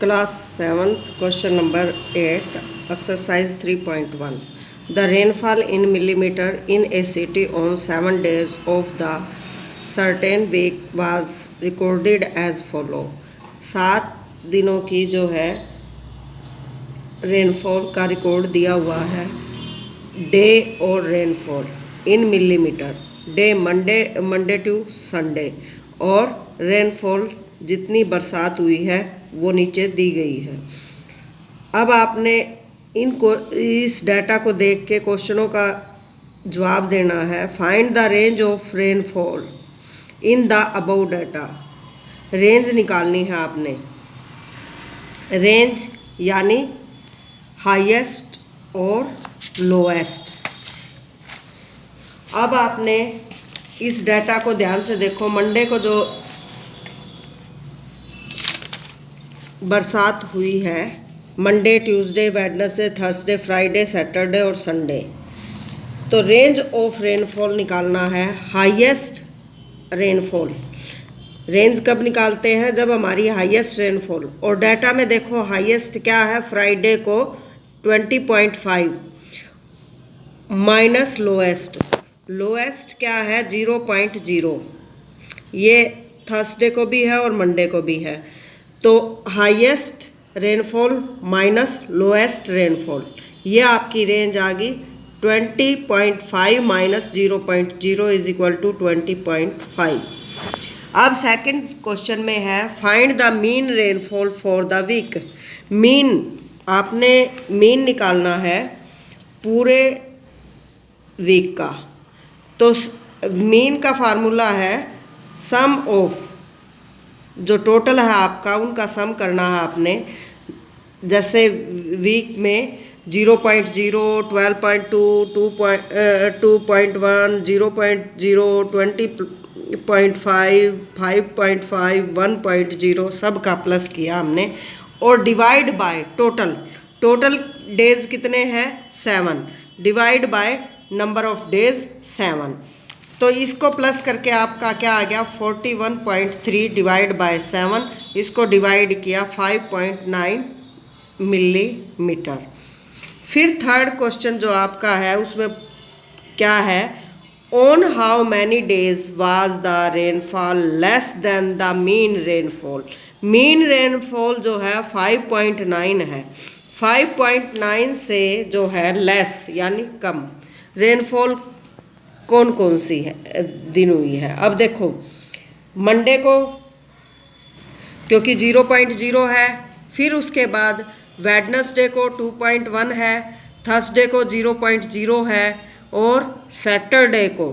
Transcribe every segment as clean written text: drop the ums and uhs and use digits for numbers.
Class 7th, question number 8, exercise 3.1. The rainfall in millimeter in a city on 7 days of the certain week was recorded as follow. 7 दिनों की जो है rainfall का record दिया हुआ है। डे और rainfall in millimetre, day Monday to Sunday, और रेनफॉल जितनी बरसात हुई है वो नीचे दी गई है। अब आपने इनको इस डाटा को देख के क्वेश्चनों का जवाब देना है। Find the range of rainfall in the above data. Range निकालनी है आपने। रेंज यानी हाईएस्ट और लोएस्ट। अब आपने इस डाटा को ध्यान से देखो। मंडे को जो बरसात हुई है, Monday, Tuesday, Wednesday, Thursday, Friday, Saturday और संडे, तो रेंज ऑफ रेनफॉल निकालना है। हाईएस्ट रेनफॉल रेंज कब निकालते हैं? जब हमारी हाईएस्ट रेनफॉल, और डाटा में देखो हाईएस्ट क्या है। फ्राइडे को 20.5 माइनस लोएस्ट क्या है? 0.0। ये थर्सडे को भी है और मंडे को भी है। तो highest rainfall minus lowest rainfall, ये आपकी रेंज आ गई 20.5 माइनस 0.0 इज इक्वल टू 20.5। अब सेकंड क्वेश्चन में है find the mean rainfall for the week. Mean, आपने मीन निकालना है पूरे वीक का। तो मीन का फार्मूला है सम ऑफ, जो टोटल है आपका उनका सम करना है आपने। जैसे वीक में 0.0, 12.2, 2.1, 0.0, 20.5, 5.5, 1.0 सब का प्लस किया हमने, और डिवाइड बाय टोटल डेज कितने हैं? 7, divide by number of days 7। तो इसको प्लस करके आपका क्या आ गया? 41.3 डिवाइड बाय 7। इसको डिवाइड किया 5.9 मिलीमीटर। फिर थर्ड क्वेश्चन जो आपका है उसमें क्या है? On how many days was the rainfall less than the mean rainfall. Mean rainfall जो है 5.9 है। 5.9 से जो है लेस यानी कम रेनफॉल कौन कौन सी है दिन हुई है? अब देखो, मंडे को क्योंकि 0.0 है, फिर उसके बाद वेडनेसडे को 2.1 है, थर्सडे को 0.0 है, और सैटरडे को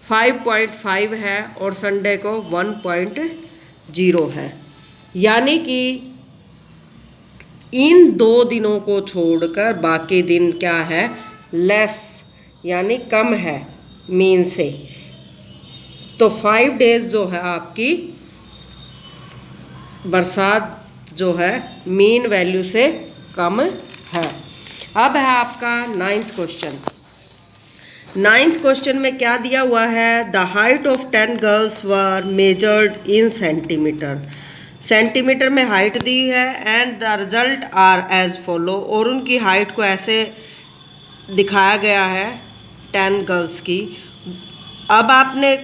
5.5 है, और संडे को 1.0 है। यानी कि इन 2 दिनों को छोड़कर बाकी दिन क्या है? लेस यानी कम है मीन से। तो 5 डेज जो है आपकी बरसात जो है मीन वैल्यू से कम है। अब है आपका 9th क्वेश्चन। 9th क्वेश्चन में क्या दिया हुआ है? The height of 10 girls were measured in centimetre. Centimetre में हाइट दी है and the result are as follow, और उनकी हाइट को ऐसे दिखाया गया है 10 गर्ल्स की। अब आपने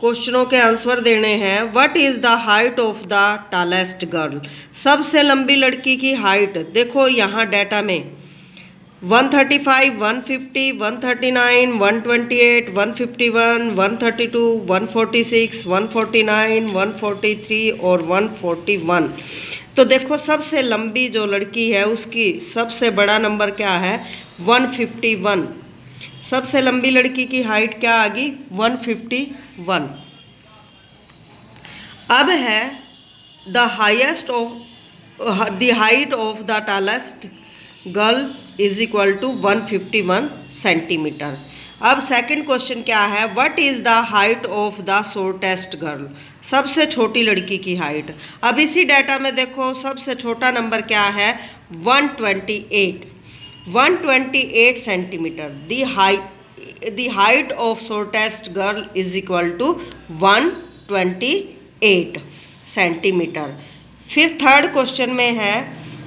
क्वेश्चनों के आंसर देने हैं। What is the height of the tallest girl. सबसे लंबी लड़की की हाइट देखो यहाँ डाटा में 135, 150, 139, 128, 151, 132, 146, 149, 143 और 141। तो देखो सबसे लंबी जो लड़की है उसकी सबसे बड़ा नंबर क्या है? 151। सबसे लंबी लड़की की हाइट क्या आ गई? 151। अब है the height of the tallest girl is equal to 151 centimetre. अब सेकंड क्वेश्चन क्या है? What is the height of the shortest girl. सबसे छोटी लड़की की हाइट। अब इसी डाटा में देखो सबसे छोटा नंबर क्या है? 128 centimetre. The height of shortest girl is equal to 128 centimetre. फिर थर्ड क्वेश्चन में है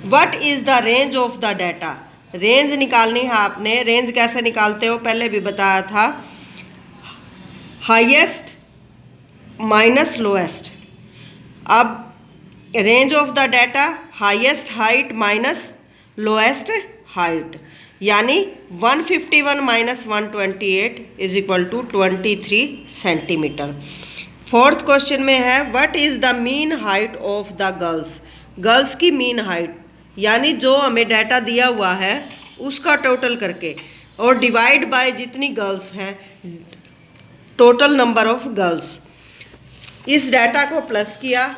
what is the range of the data. Range निकालनी है आपने। रेंज कैसे निकालते हो पहले भी बताया था, हाईएस्ट माइनस लोएस्ट। अब range of the data highest height minus lowest height, यानी 151 minus 128 is equal to 23 centimetre. Fourth question में है what is the mean height of the girls. Girls की मीन हाइट, यानी जो हमें डाटा दिया हुआ है उसका टोटल करके और डिवाइड बाय जितनी गर्ल्स हैं, टोटल नंबर ऑफ गर्ल्स। इस डाटा को प्लस किया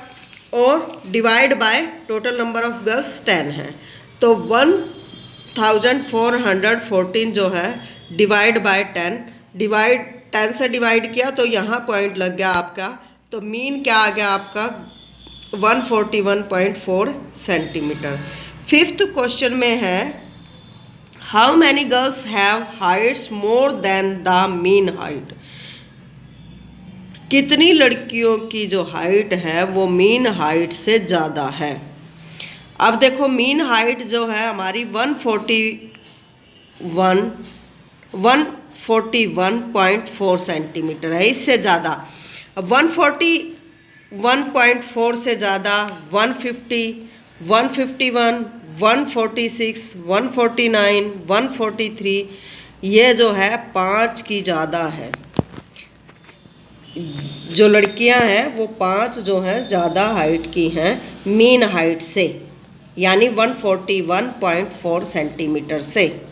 और divide by total number of girls 10 है, तो 1414 जो है डिवाइड बाय 10, डिवाइड 10 से डिवाइड किया तो यहाँ पॉइंट लग गया आपका, तो मीन क्या आ गया आपका 141.4 सेंटीमीटर। फिफ्थ क्वेश्चन में है how many girls have Heights more than the mean height. कितनी लड़कियों की जो हाइट है वो मीन हाइट से ज़्यादा है। अब देखो मीन हाइट जो है हमारी 141.4 सेंटीमीटर है, इससे ज़्यादा। अब 141.4 से ज़्यादा 150, 151, 146, 149, 143, ये जो है 5 की ज़्यादा है। जो लड़कियां हैं वो 5 जो हैं ज़्यादा हाइट की हैं मीन हाइट से, यानी 141.4 सेंटीमीटर से।